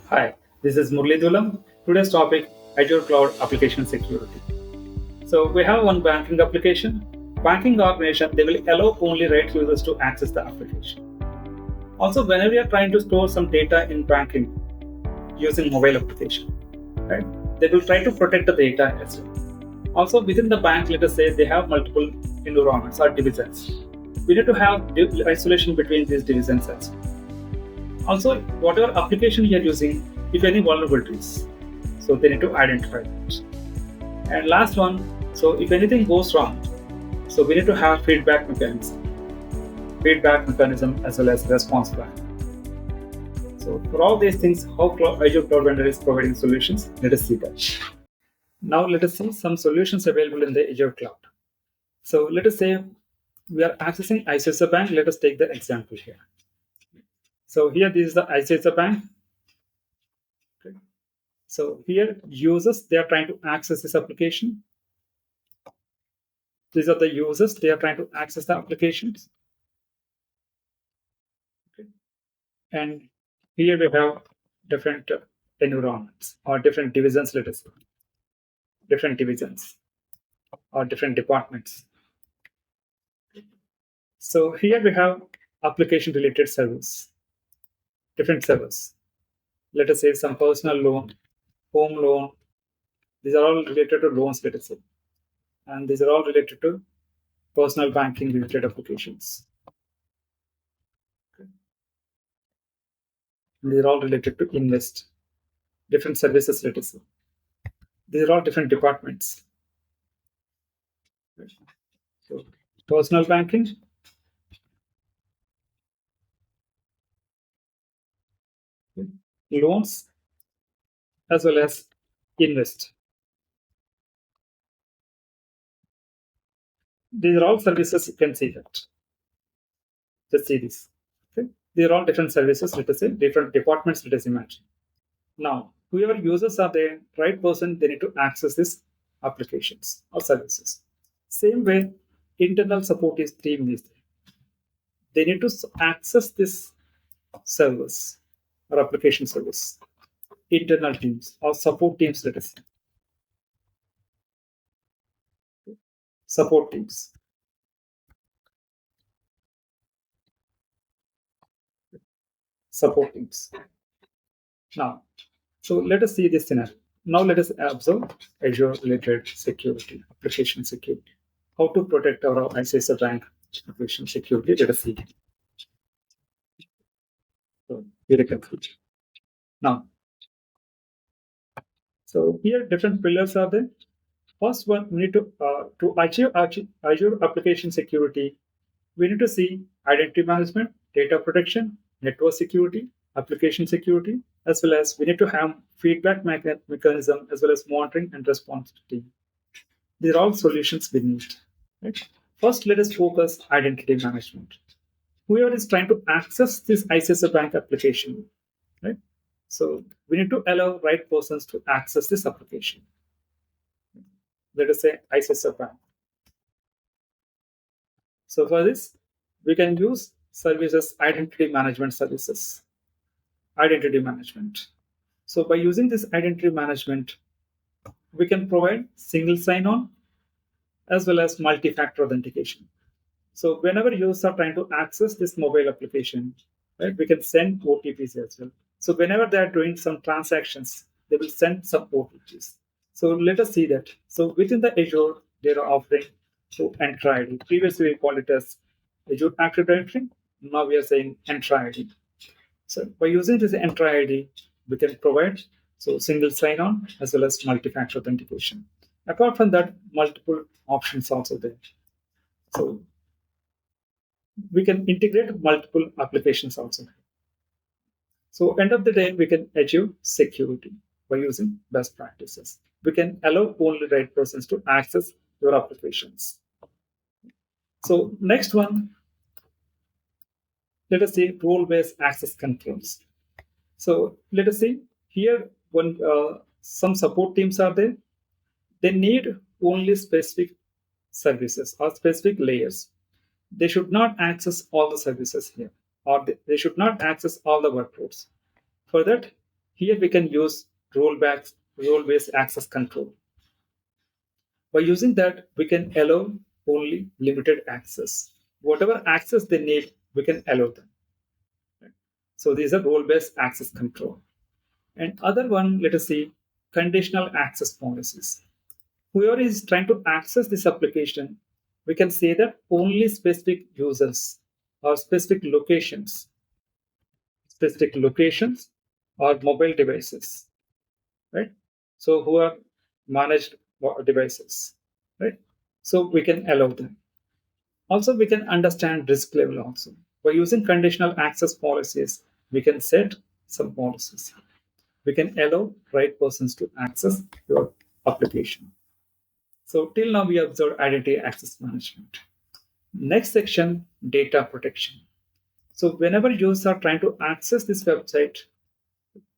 Hi, this is Murli Dulam. Today's topic Azure Cloud Application Security. So we have one banking application. Banking organization they will allow only right users to access the application. Also, whenever you are trying to store some data in banking using mobile application, right? They will try to protect the data as well. Also, within the bank, let us say they have multiple environments or divisions. We need to have isolation between these divisions as well. Also, whatever application you are using, if any vulnerabilities, so they need to identify that. And last one, so if anything goes wrong, so we need to have feedback mechanism as well as response plan. So for all these things, how Azure Cloud Vendor is providing solutions, let us see that. Now let us see some solutions available in the Azure Cloud. So let us say we are accessing ICICI Bank. Let us take the example here. So here this is the ICICI Bank. Okay. So here users, they are trying to access this application. These are the users, they are trying to access the applications. Okay. And here we have different environments or different divisions, let us say. Different divisions or different departments. So here we have application related servers, different servers. Let us say some personal loan, home loan. These are all related to loans, let us say. And these are all related to personal banking related applications. Okay. These are all related to invest, different services, let us say. These are all different departments. Right. So personal banking, okay, loans, as well as invest. These are all services, you can see that. Just see this. Okay. These are all different services, let us say, different departments, let us imagine. Now, whoever users are the right person, they need to access these applications or services. Same way, internal support is team is there. They need to access this service or application service. Internal teams or support teams, let us say. Support teams. Support teams. Now, so let us see this scenario. Now let us observe Azure related security, application security. How to protect our ICICI Bank application security. Let us see. So here you can see. Now, so here different pillars are there. First one, we need to achieve Azure application security. We need to see identity management, data protection, network security, application security, as well as we need to have feedback mechanism as well as monitoring and response team. These are all solutions we need. Right? First, let us focus identity management. Whoever is trying to access this ICICI Bank application, right? So we need to allow right persons to access this application. Let us say ICICI Bank. So for this, we can use services identity management services. Identity management. So by using this identity management, we can provide single sign-on as well as multi-factor authentication. So whenever users are trying to access this mobile application, right, we can send OTPs as well. So whenever they are doing some transactions, they will send some OTPs. So let us see that. So within the Azure, they are offering so Entra ID. Previously we called it as Azure Active Directory. Now we are saying Entra ID. So by using this Entra ID, we can provide so single sign-on as well as multi-factor authentication. Apart from that, multiple options also there. So we can integrate multiple applications also. So end of the day, we can achieve security by using best practices. We can allow only right persons to access your applications. So next one, let us see role-based access controls. So let us see here when some support teams are there, they need only specific services or specific layers. They should not access all the services here, or they should not access all the workloads. For that, Here we can use role-based access control. By using that, we can allow only limited access. Whatever access they need, we can allow them. So these are role-based access control. And other one, let us see, conditional access policies. Whoever is trying to access this application, we can say that only specific locations or mobile devices, right? So who are managed devices, right? So we can allow them. Also, we can understand risk level also. By using conditional access policies, we can set some policies. We can allow right persons to access your application. So till now, we observed identity access management. Next section, data protection. So whenever users are trying to access this website,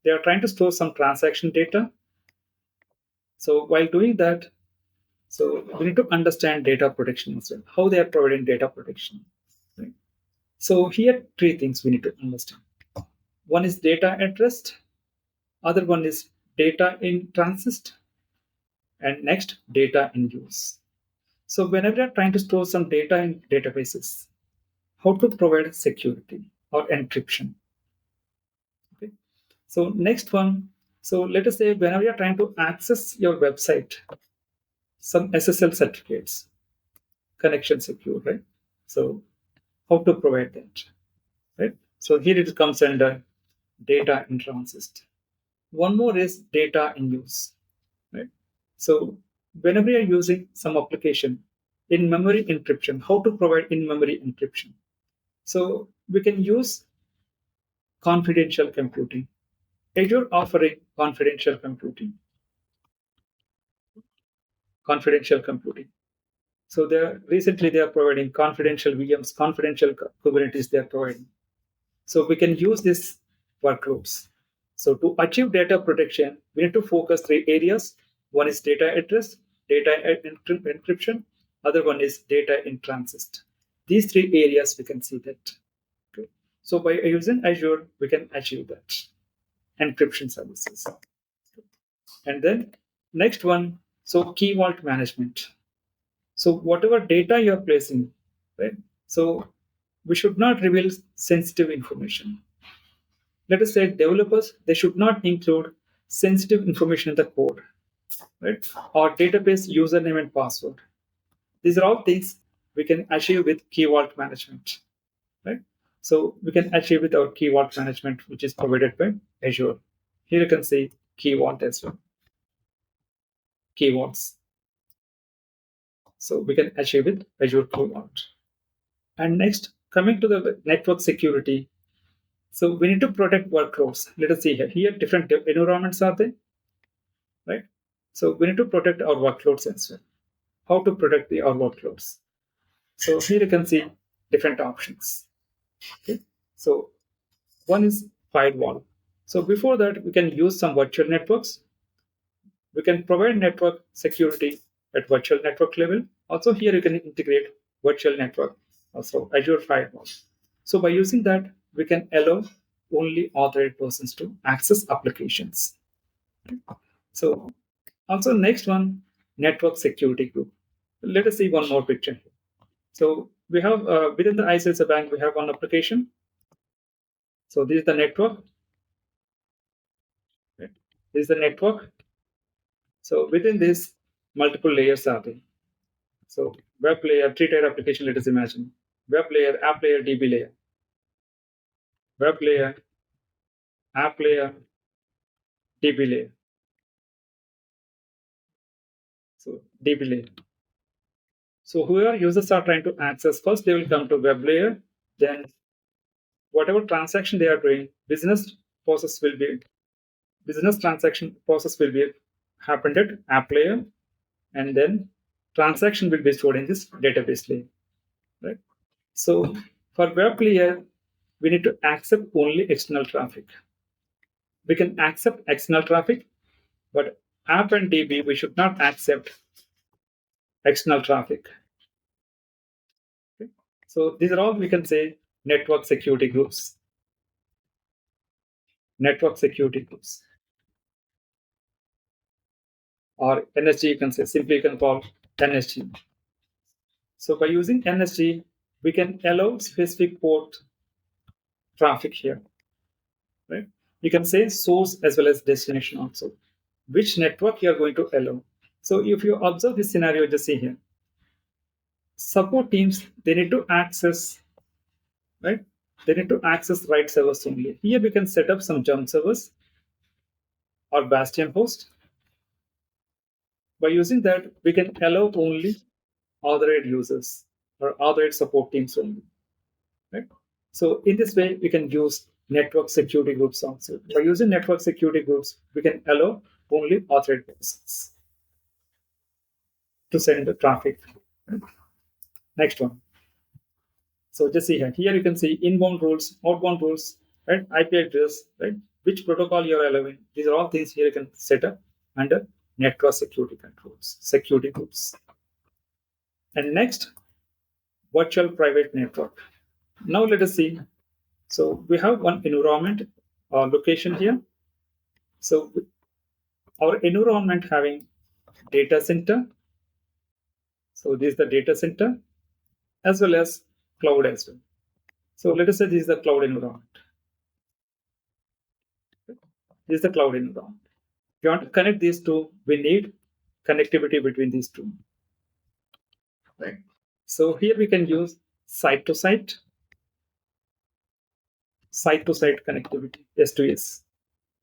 they are trying to store some transaction data. So while doing that, so we need to understand data protection as well, how they are providing data protection. Right? So here, three things we need to understand. One is data at rest, other one is data in transit, and next, data in use. So whenever you're trying to store some data in databases, how to provide security or encryption. Okay. So next one, so let us say whenever you're trying to access your website, some SSL certificates, connection secure, right? So how to provide that, right? So here it comes under data in transit. One more is data in use, right? So whenever you're using some application, in-memory encryption, how to provide in-memory encryption. So we can use confidential computing. Azure offering confidential computing. So recently they are providing confidential VMs, confidential Kubernetes they are providing. So we can use these workloads. So to achieve data protection, we need to focus three areas. One is data at rest, data encryption. Other one is data in transit. These three areas we can see that. Okay. So by using Azure, we can achieve that encryption services. And then next one, so key vault management. So whatever data you're placing, right? So we should not reveal sensitive information. Let us say developers, they should not include sensitive information in the code, right? Or database username and password. These are all things we can achieve with key vault management, right? So we can achieve with our key vault management, which is provided by Azure. Here you can see key vault as well, key vaults. So we can achieve with Azure key vault. And next, coming to the network security. So we need to protect workloads. Let us see here. Here, different environments are there, right? So we need to protect our workloads as well. How to protect our workloads? So here you can see different options. Okay. So one is firewall. So before that, we can use some virtual networks. We can provide network security at virtual network level. Also here you can integrate virtual network, also Azure firewall. So by using that, we can allow only authorized persons to access applications. So also next one, network security group. Let us see one more picture. So we have within the ICICI Bank, we have one application. So this is the network. Right? This is the network. So within this, multiple layers are there. So web layer, three-tier application, let us imagine. Web layer, app layer, DB layer. Web layer, app layer, DB layer. So DB layer. So whoever users are trying to access, first they will come to web layer, then whatever transaction they are doing, business transaction process will be happened at app layer, and then transaction will be stored in this database layer, right? So for web layer, we need to accept only external traffic. We can accept external traffic, but app and DB, we should not accept external traffic. Okay? So these are all we can say network security groups. Network security groups. or NSG, you can say simply you can call NSG. So by using NSG, we can allow specific port traffic here, right? You can say source as well as destination also. Which network you are going to allow. So if you observe this scenario, just see here. Support teams, they need to access, right? They need to access right servers only. Here we can set up some jump servers or bastion host. By using that, we can allow only authorized users or authorized support teams only, right? So in this way, we can use network security groups also. By using network security groups, we can allow only authorized persons to send the traffic. Next one. So just see here. Here you can see inbound rules, outbound rules, right? IP address, right? Which protocol you're allowing. These are all things here you can set up under network security controls, security groups. And next, virtual private network. Now let us see. So we have one environment location here. So our environment having data center. So this is the data center as well as cloud as well. So let us say this is the cloud environment. This is the cloud environment. If you want to connect these two, we need connectivity between these two. Right. So here we can use site-to-site connectivity, S2S.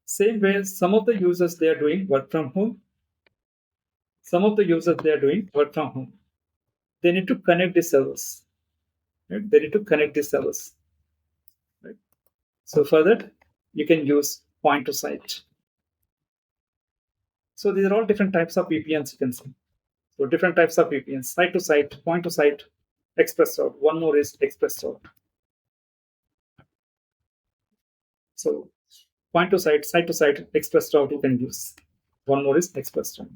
Same way, some of the users they are doing work from home. Some of the users they are doing work from home. They need to connect the servers. Right? They need to connect the servers. Right? So for that, you can use point to site. So these are all different types of VPNs you can see. So different types of VPNs, site to site, point to site, express route. One more is express route. So point to site to site, express route you can use. One more is express route.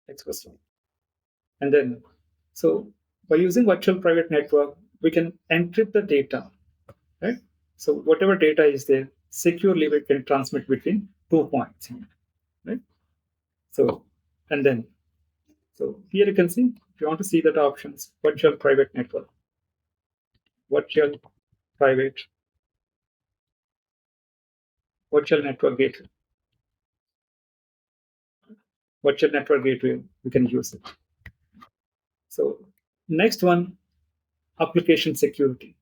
Express route. And then, so by using virtual private network, we can encrypt the data, right? So whatever data is there, securely we can transmit between 2 points, right? So, and then, so here you can see, if you want to see that options, virtual private network, virtual private, virtual network gateway, virtual network gateway, we can use it. So next one, application security.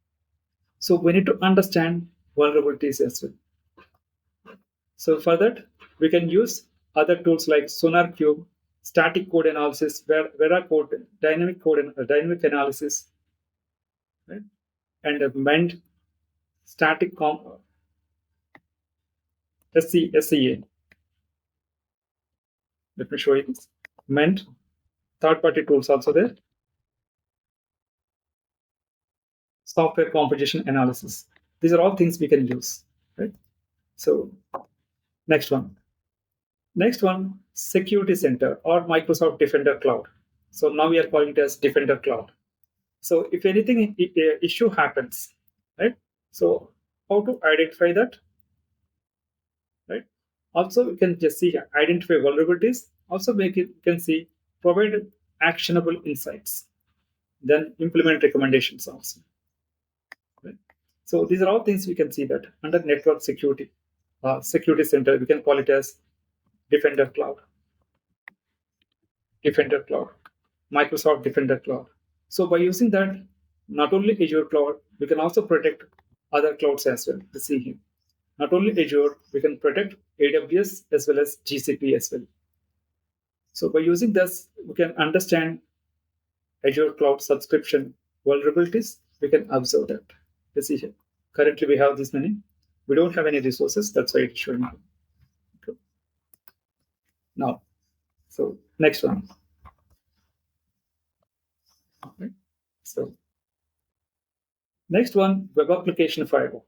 So we need to understand vulnerabilities as well. So for that, we can use other tools like SonarQube, static code analysis, Vera code, dynamic analysis, right? And MEND, static SCA. Let me show you this. MEND, third-party tools also there. Software composition analysis. These are all things we can use, right? So next one, Security Center or Microsoft Defender Cloud. So now we are calling it as Defender Cloud. So if anything issue happens, right? So how to identify that, right? Also, we can just see identify vulnerabilities. Also, make it you can see provide actionable insights. Then implement recommendations also. Right? So these are all things we can see that under network security, security center, we can call it as Defender Cloud. Defender Cloud, Microsoft Defender Cloud. So by using that, not only Azure Cloud, we can also protect other clouds as well. You see here. Not only Azure, we can protect AWS as well as GCP as well. So by using this, we can understand Azure Cloud subscription vulnerabilities. We can observe that. You see here. Currently, we have this many. We don't have any resources. That's why it's showing. Okay. Now, so next one. Okay. So next one, web application firewall.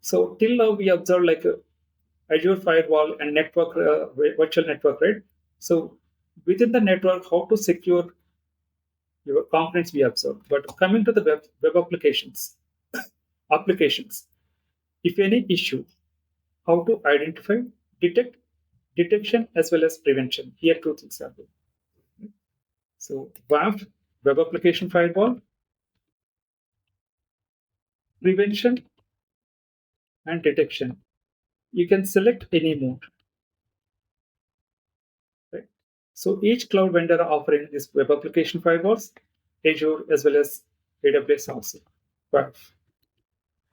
So till now we observed like Azure firewall and network, virtual network, right? So within the network, how to secure your components we observe. But coming to the web applications, if any issue, how to identify, detect, detection as well as prevention. Here two things are there. So WAF, web application firewall, prevention and detection. You can select any mode. Right? So each cloud vendor are offering this web application firewalls, Azure as well as AWS also. WAF,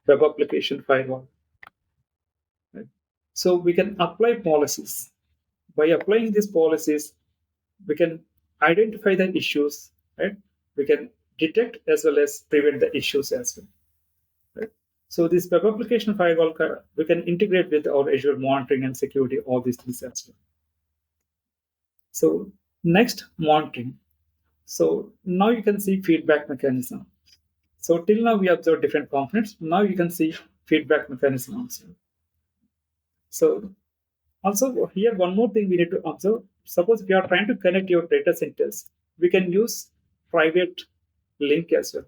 web application firewall. Right? So we can apply policies. By applying these policies, we can identify the issues, right? We can detect as well as prevent the issues as well. Right? So this web application firewall, we can integrate with our Azure monitoring and security, all these things as well. So next, monitoring. So now you can see feedback mechanism. So till now we observed different components. Now you can see feedback mechanism also. So also here one more thing we need to observe. Suppose if you are trying to connect your data centers, we can use private link as well.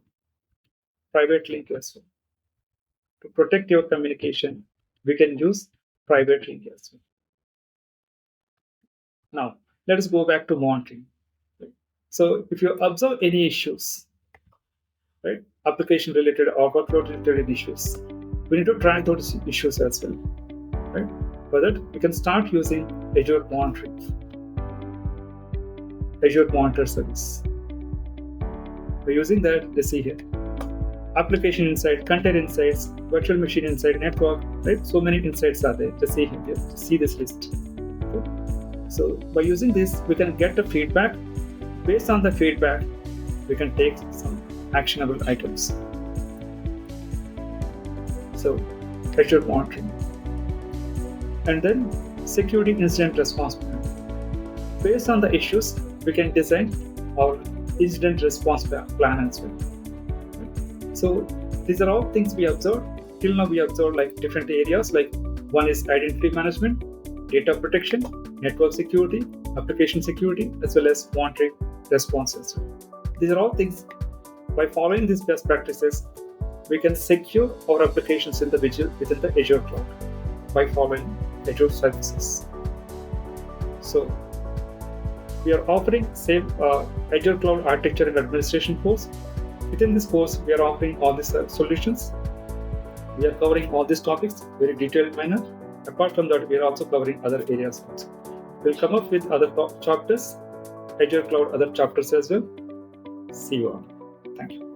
To protect your communication, we can use private link as well. Now, let us go back to monitoring. So if you observe any issues, right, application related or workload related issues, we need to track those issues as well. Right? For that, we can start using Azure monitoring, Azure Monitor Service. We're using that, let's see here. Application insight, content insights, virtual machine insight, network, right? So many insights are there. Just see here, just see this list. Okay. So by using this, we can get the feedback. Based on the feedback, we can take some actionable items. So Azure monitoring. And then security incident response plan. Based on the issues, we can design our incident response plan as well. So these are all things we observed. Till now we observed like different areas, like one is identity management, data protection, network security, application security, as well as monitoring responses. These are all things, by following these best practices, we can secure our applications within the Azure cloud by following Azure services. So we are offering same Azure Cloud Architecture and Administration course. Within this course, we are offering all these solutions. We are covering all these topics very detailed manner. Apart from that, we are also covering other areas also. We'll come up with other chapters, Azure Cloud other chapters as well. See you all. Thank you.